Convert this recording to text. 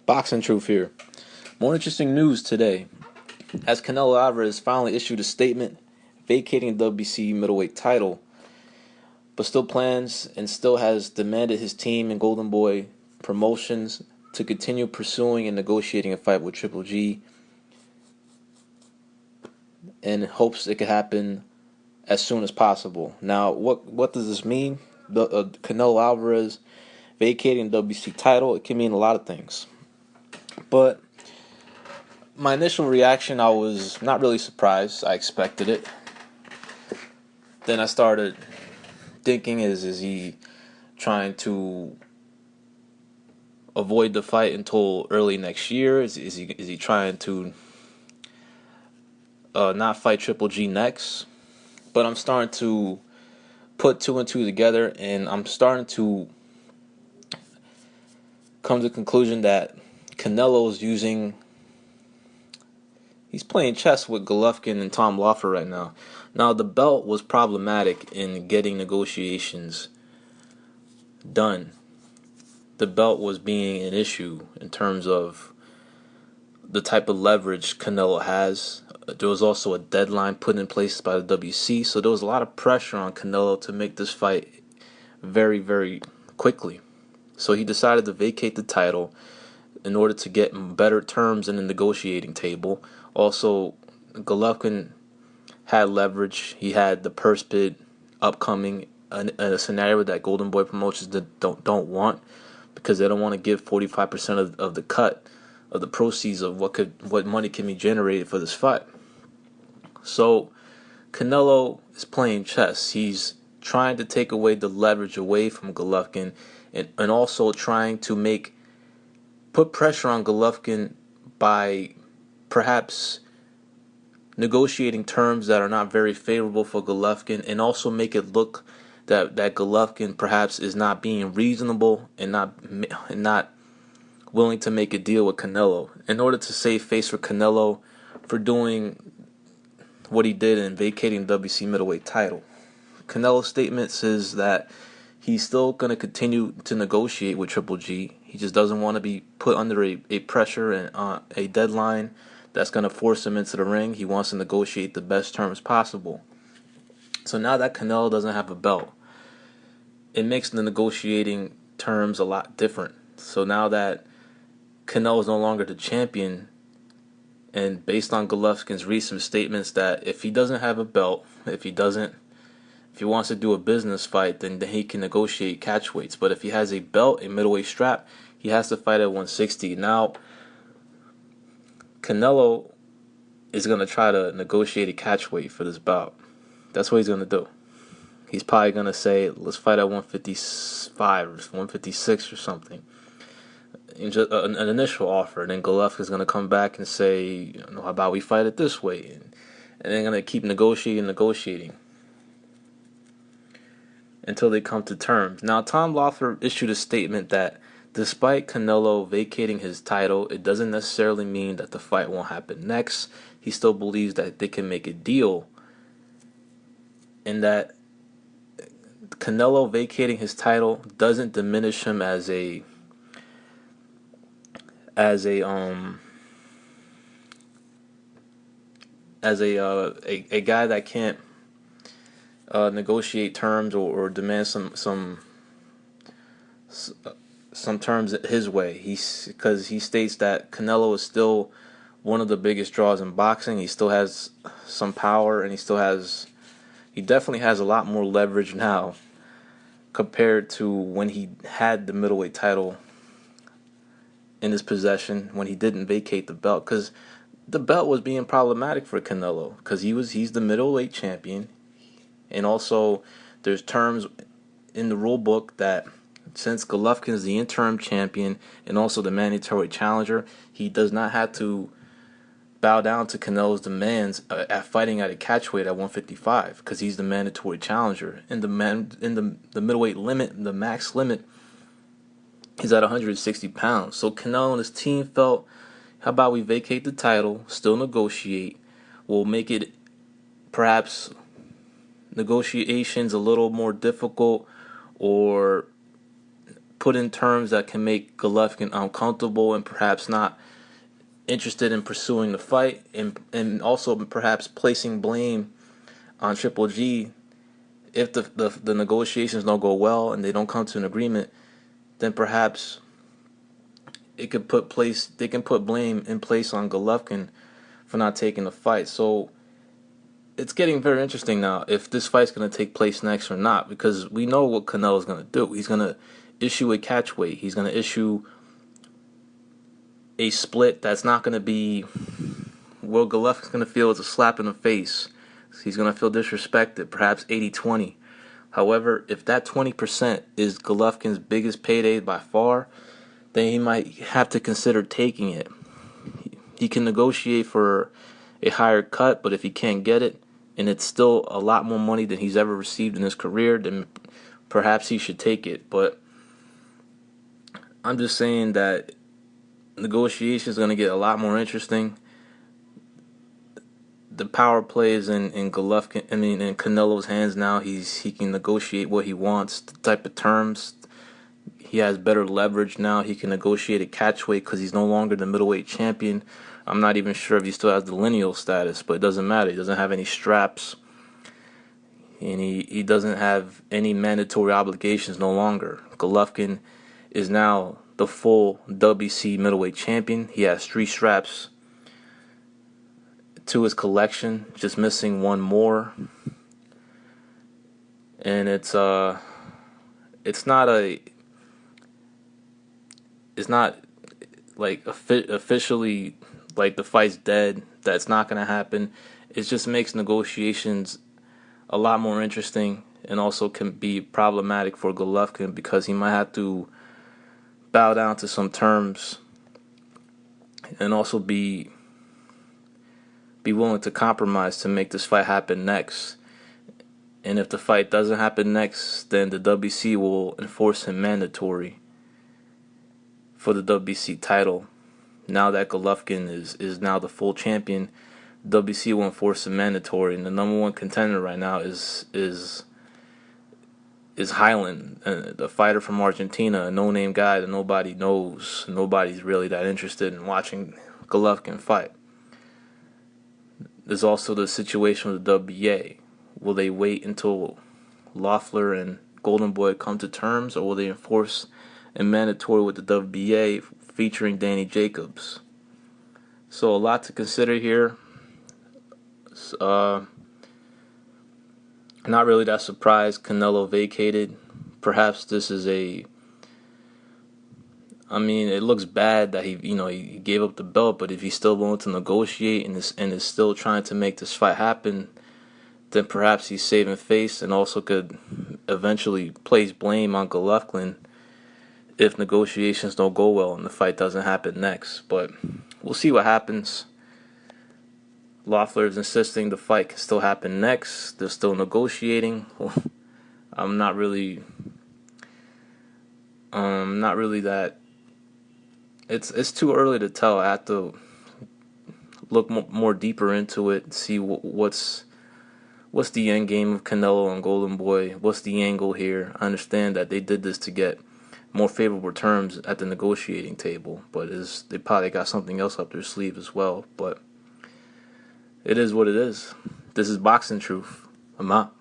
Boxing Truth here. More interesting news today, as Canelo Alvarez finally issued a statement vacating the WBC Middleweight title, but still plans and still has demanded his team and Golden Boy Promotions to continue pursuing and negotiating a fight with Triple G, and hopes it could happen as soon as possible. Now, what does this mean? Canelo Alvarez vacating the WBC title, it can mean a lot of things. But my initial reaction, I was not really surprised. I expected it. Then I started thinking, is he trying to avoid the fight until early next year? Is he trying to not fight Triple G next? But I'm starting to put two and two together, and I'm starting to come to the conclusion that Canelo's he's playing chess with Golovkin and Tom Loeffler right now. Now, the belt was problematic in getting negotiations done. The belt was being an issue in terms of the type of leverage Canelo has. There was also a deadline put in place by the WC, so there was a lot of pressure on Canelo to make this fight very, very quickly. So he decided to vacate the title in order to get better terms in the negotiating table. Also, Golovkin had leverage. He had the purse bid upcoming, a scenario that Golden Boy Promotions don't want, because they don't want to give 45% of the cut of the proceeds of what money can be generated for this fight. So Canelo is playing chess. He's trying to take away the leverage away from Golovkin, and also trying to put pressure on Golovkin by perhaps negotiating terms that are not very favorable for Golovkin, and also make it look that Golovkin perhaps is not being reasonable and not willing to make a deal with Canelo, in order to save face for Canelo for doing what he did in vacating the WBC middleweight title. Canelo's statement says that he's still going to continue to negotiate with Triple G. He just doesn't want to be put under a pressure and a deadline that's going to force him into the ring. He wants to negotiate the best terms possible. So now that Canelo doesn't have a belt, it makes the negotiating terms a lot different. So now that Canelo is no longer the champion, and based on Golovkin's recent statements that if he doesn't have a belt, if he wants to do a business fight, then he can negotiate catch weights. But if he has a belt, a middleweight strap, he has to fight at 160. Now, Canelo is going to try to negotiate a catch weight for this bout. That's what he's going to do. He's probably going to say, let's fight at 155 or 156 or something. Just an initial offer. And then Golovkin is going to come back and say, how about we fight it this way? And they're going to keep negotiating until they come to terms. Now, Tom Loeffler issued a statement that despite Canelo vacating his title, it doesn't necessarily mean that the fight won't happen next. He still believes that they can make a deal, and that Canelo vacating his title doesn't diminish him as a guy that can't negotiate terms or demand some terms his way. Because he states that Canelo is still one of the biggest draws in boxing. He still has some power, and he definitely has a lot more leverage now compared to when he had the middleweight title in his possession, when he didn't vacate the belt. Because the belt was being problematic for Canelo, because he's the middleweight champion. And also, there's terms in the rule book that since Golovkin is the interim champion and also the mandatory challenger, he does not have to bow down to Canelo's demands at fighting at a catchweight at 155, because he's the mandatory challenger. And the middleweight limit, the max limit, is at 160 pounds. So Canelo and his team felt, how about we vacate the title, still negotiate, we'll make it perhaps negotiations a little more difficult, or put in terms that can make Golovkin uncomfortable and perhaps not interested in pursuing the fight, and also perhaps placing blame on Triple G if the negotiations don't go well and they don't come to an agreement. Then perhaps they can put blame in place on Golovkin for not taking the fight. So it's getting very interesting now if this fight's going to take place next or not, because we know what Canelo's going to do. He's going to issue a catch weight. He's going to issue a split that's not going to be, well, Golovkin's going to feel it's a slap in the face. He's going to feel disrespected, perhaps 80-20. However, if that 20% is Golovkin's biggest payday by far, then he might have to consider taking it. He can negotiate for a higher cut, but if he can't get it, and it's still a lot more money than he's ever received in his career, then perhaps he should take it. But I'm just saying that negotiations are going to get a lot more interesting. The power play is in Golovkin, in Canelo's hands now. He can negotiate what he wants, the type of terms. He has better leverage now. He can negotiate a catch weight because he's no longer the middleweight champion. I'm not even sure if he still has the lineal status, but it doesn't matter. He doesn't have any straps, and he doesn't have any mandatory obligations no longer. Golovkin is now the full WBC Middleweight champion. He has 3 straps to his collection, just missing one more. And it's not like officially like the fight's dead. That's not going to happen. It just makes negotiations a lot more interesting, and also can be problematic for Golovkin because he might have to bow down to some terms and also be willing to compromise to make this fight happen next. And if the fight doesn't happen next, then the WBC will enforce him mandatory for the WBC title. Now that Golovkin is now the full champion, WBC will enforce him mandatory, and the number one contender right now is Highland, the fighter from Argentina, a no-name guy that nobody knows. Nobody's really that interested in watching Golovkin fight. There's also the situation with the WBA. Will they wait until Loeffler and Golden Boy come to terms, or will they enforce a mandatory with the WBA featuring Danny Jacobs? So a lot to consider here. Not really that surprised Canelo vacated. Perhaps this is it looks bad that he gave up the belt, but if he's still willing to negotiate and is still trying to make this fight happen, then perhaps he's saving face and also could eventually place blame on Golovkin if negotiations don't go well and the fight doesn't happen next. But we'll see what happens. Loeffler is insisting the fight can still happen next. They're still negotiating. I'm not really that. It's too early to tell. I have to look more deeper into it, see what's the end game of Canelo and Golden Boy. What's the angle here? I understand that they did this to get more favorable terms at the negotiating table, but they probably got something else up their sleeve as well. But it is what it is. This is Boxing Truth. I'm out.